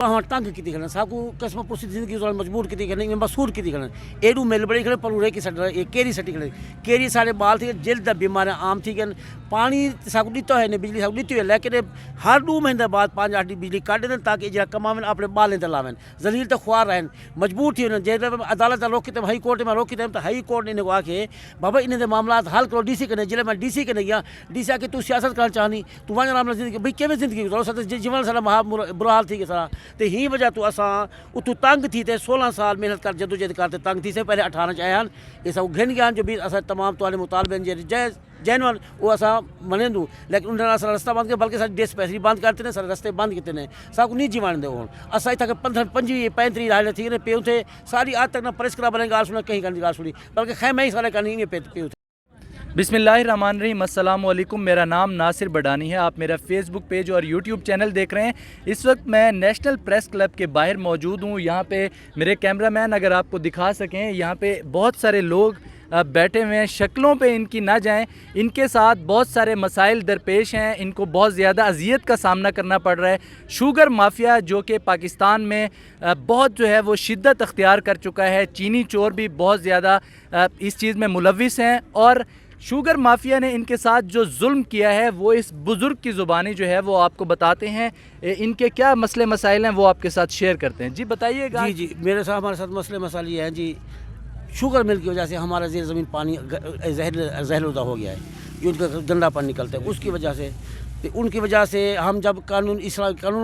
ہاں تنگ کی کھڑے ساکو قسم پوسی زندگی گزارن مجبور کی کھڑے مسور کی کھڑے ایڈو مل بڑے کھڑے پر رے کی سٹ رہے کیری سٹی کھڑے کیری سارے بال تھی جلد بیماریاں عام تھی گن پانی ساکو دیتا ہے بجلی ساکو دیتی ہے لیکن ہر 2 مہینے بعد 5-8 ڈی بجلی کاٹ دیں تاکہ جرا کماون اپنے بالیں تے لاون ذلیل تے خوار رہن مجبور تھی جے عدالت روکی تے ہائی کورٹ میں روکی تے ہائی کورٹ نے کو آکھے بابا ان دے معاملات حل کرو ڈی سی کنے جلے میں ڈی سی کنے گیا ڈی سی آ کے تو سیاست کرنا چاہنی تو وہاں نام زندگی بھئی کیویں زندگی گزارو سات جیون سارا برا حال تھی کہ سارا تے ہی وجہ تو اساں اتو تنگ تھی تے 16 سال محنت کر جدوجہد کرتے تنگ تھی سے پہلے 18 چ آیا یہ سب گھن گیا جو بھی اساں تمام تو مطالبے جائز جینون وہ اساں منندو لیکن انہاں نے رستہ بند کیا بلکہ سارے ڈسپینسری بند کرتے ہیں سارے رستے بند کیتے ہیں ساکو نہیں جیوان دے ہون اساں تک 15-25 حالے تھی پیو تھے ساری آج تک نہ پریس کرا بنے گال سنا کہیں گال سنی بلکہ خیمہ ہی سارے کرنی پیو تھے. بسم اللہ الرحمن الرحیم. السلام علیکم. میرا نام ناصر بڈانی ہے. آپ میرا فیس بک پیج اور یوٹیوب چینل دیکھ رہے ہیں. اس وقت میں نیشنل پریس کلب کے باہر موجود ہوں. یہاں پہ میرے کیمرہ مین اگر آپ کو دکھا سکیں یہاں پہ بہت سارے لوگ بیٹھے ہوئے ہیں. شکلوں پہ ان کی نہ جائیں, ان کے ساتھ بہت سارے مسائل درپیش ہیں. ان کو بہت زیادہ اذیت کا سامنا کرنا پڑ رہا ہے. شوگر مافیا جو کہ پاکستان میں بہت جو ہے وہ شدت اختیار کر چکا ہے. چینی چور بھی بہت زیادہ اس چیز میں ملوث ہیں اور شوگر مافیا نے ان کے ساتھ جو ظلم کیا ہے وہ اس بزرگ کی زبانی جو ہے وہ آپ کو بتاتے ہیں. ان کے کیا مسئلے مسائل ہیں وہ آپ کے ساتھ شیئر کرتے ہیں. جی بتائیے گا. جی میرے ساتھ ہمارے ساتھ مسئلے مسائل یہ ہیں جی. شوگر مل کی وجہ سے ہمارا زیر زمین پانی زہرلودہ ہو گیا ہے جو ان کا گندا پانی نکلتا ہے. اس کی وجہ سے ان کی وجہ سے ہم جب قانون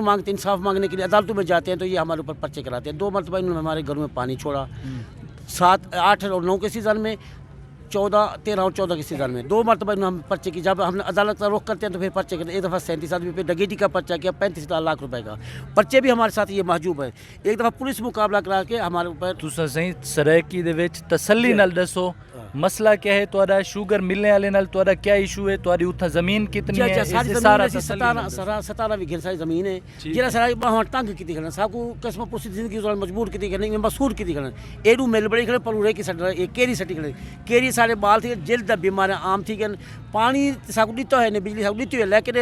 مانگتے ہیں, انصاف مانگنے کے لیے عدالتوں میں جاتے ہیں تو یہ ہمارے اوپر پرچے کراتے ہیں. 2 مرتبہ انہوں نے ہمارے گھروں میں پانی چھوڑا. 7, 8 اور 9 کے سیزن میں, 14, 13 اور 14 کے سیزن میں 2 مرتبہ ہم پرچے کی. جب ہم نے عدالت کا رخ کرتے ہیں تو پھر پرچے کرتے ہیں. ایک دفعہ 37 آدمی پہ ڈکیتی کا پرچہ کیا 35 لاکھ روپے کا. پرچے بھی ہمارے ساتھ یہ محجوب ہے. ایک دفعہ پولیس مقابلہ کرا کے ہمارے اوپر تساں صحیح سرائکی دے وچ تسلی نال دسو مسئلہ کیا ہے تہاڈا. شوگر ملنے والے نال تہاڈا کیا ایشو ہے, تہاڈی اتھا زمین کتنی ہے. سارا 17 وگھے ساری زمین ہے جڑا سارا ہاں تنگ کیتی کھڑے ساکو قسم پوسی زندگی گزارن مجبور کیتی کھڑے مسور کیتی کھڑے ایڈو مل بڑے کھڑے پر رے کی سٹ رہے کیری سٹی کھڑے کیری سارے بال تھی جلد بیماریاں عام تھی گن پانی ساکو دیتا ہے بجلی ساکو دیتی ہے لیکن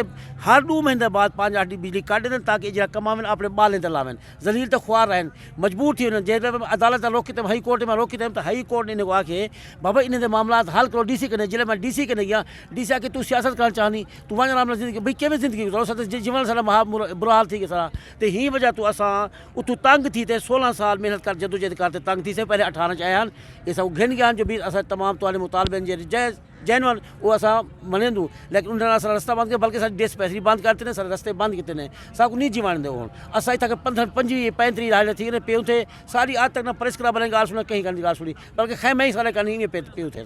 ہر 2 مہینے بعد 5-8 ڈی بجلی کاٹ دیں تاکہ جرا کماون اپنے بالیں تے لاون ذلیل تے خوار رہن مجبور تھی جے عدالت روکی تے ہائی کورٹ میں روکی تے ہائی کورٹ نے کو آکھے بابا ان دے معاملات حل کرو ڈی سی کنے جلے میں ڈی سی کنے گیا ڈی سی آ کے تو سیاست کرنا چاہنی تو وہاں نام زندگی بھئی کیویں زندگی گزارو سات جیون سارا برا حال تھی کہ سارا تے ہی وجہ تو اساں اتو تنگ تھی تے 16 سال محنت کر جدوجہد کرتے تنگ تھی سے پہلے 18 چ آیا یہ سب گھن گیا جو بھی اساں تمام تو مطالبے جائز جینون وہ اساں منندو لیکن انہاں نے رستہ بند کیا بلکہ سارے ڈسپینسری بند کرتے ہیں سارے رستے بند کیتے ہیں ساکو نہیں جیوان دے ہون. اساں تک 15-25 حالے تھی پیو تھے ساری آج تک نہ پریس کرا بنے گال سنا کہیں گال سنی بلکہ خیمہ ہی سارے کرنی پیو تھے.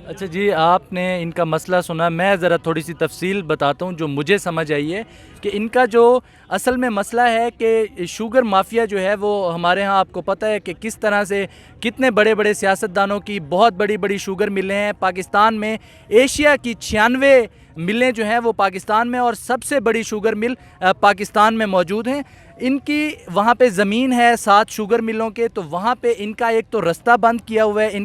اچھا جی, آپ نے ان کا مسئلہ سنا. میں ذرا تھوڑی سی تفصیل بتاتا ہوں جو مجھے سمجھ آئی ہے کہ ان کا جو اصل میں مسئلہ ہے کہ شوگر مافیا جو ہے وہ ہمارے ہاں آپ کو پتہ ہے کہ کس طرح سے کتنے بڑے بڑے سیاستدانوں کی بہت بڑی بڑی شوگر ملیں ہیں پاکستان میں. ایشیا کی 96 ملیں جو ہیں وہ پاکستان میں اور سب سے بڑی شوگر مل پاکستان میں موجود ہیں. ان کی وہاں پہ زمین ہے 7 شوگر ملوں کے, تو وہاں پہ ان کا ایک تو رستہ بند کیا ہوا ہے.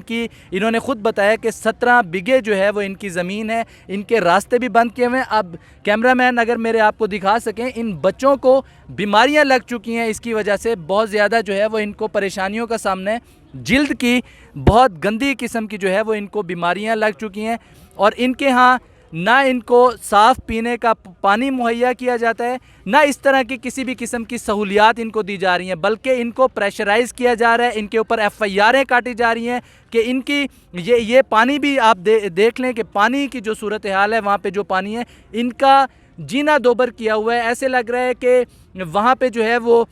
انہوں نے خود بتایا کہ 17 بیگھے جو ہے وہ ان کی زمین ہے, ان کے راستے بھی بند کیے ہوئے ہیں. اب کیمرہ مین اگر میرے آپ کو دکھا سکیں ان بچوں کو بیماریاں لگ چکی ہیں. اس کی وجہ سے بہت زیادہ جو ہے وہ ان کو پریشانیوں کا سامنا ہے. جلد کی بہت گندی قسم کی جو ہے وہ ان کو بیماریاں لگ چکی ہیں اور ان کے ہاں نہ ان کو صاف پینے کا پانی مہیا کیا جاتا ہے, نہ اس طرح کی کسی بھی قسم کی سہولیات ان کو دی جا رہی ہیں, بلکہ ان کو پریشرائز کیا جا رہا ہے. ان کے اوپر FIRیں کاٹی جا رہی ہیں کہ ان کی یہ پانی بھی آپ دیکھ لیں کہ پانی کی جو صورتحال ہے وہاں پہ جو پانی ہے ان کا جینا دوبر کیا ہوا ہے. ایسے لگ رہا ہے کہ وہاں پہ جو ہے وہ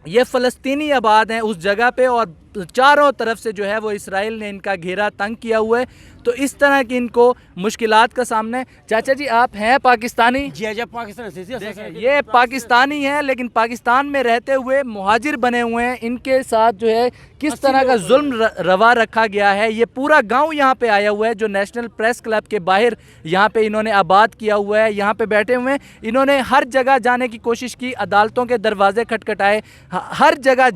یہ فلسطینی آباد ہیں اس جگہ پہ اور چاروں طرف سے جو ہے وہ اسرائیل نے ان کا گھیرا تنگ کیا ہوا ہے. تو اس طرح کی ان کو مشکلات کا سامنا ہے. چاچا جی آپ ہیں پاکستانی؟ جی پاکستان یہ پاکستانی ہیں لیکن پاکستان میں رہتے ہوئے مہاجر بنے ہوئے ہیں. ان کے ساتھ جو ہے کس طرح کا ظلم روا رکھا گیا ہے. یہ پورا گاؤں یہاں پہ آیا ہوا ہے جو نیشنل پریس کلب کے باہر یہاں پہ انہوں نے آباد کیا ہوا ہے. یہاں پہ بیٹھے ہوئے ہیں. انہوں نے ہر جگہ جانے کی کوشش کی, عدالتوں کے دروازے کھٹکھٹائے, ہر جگہ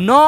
9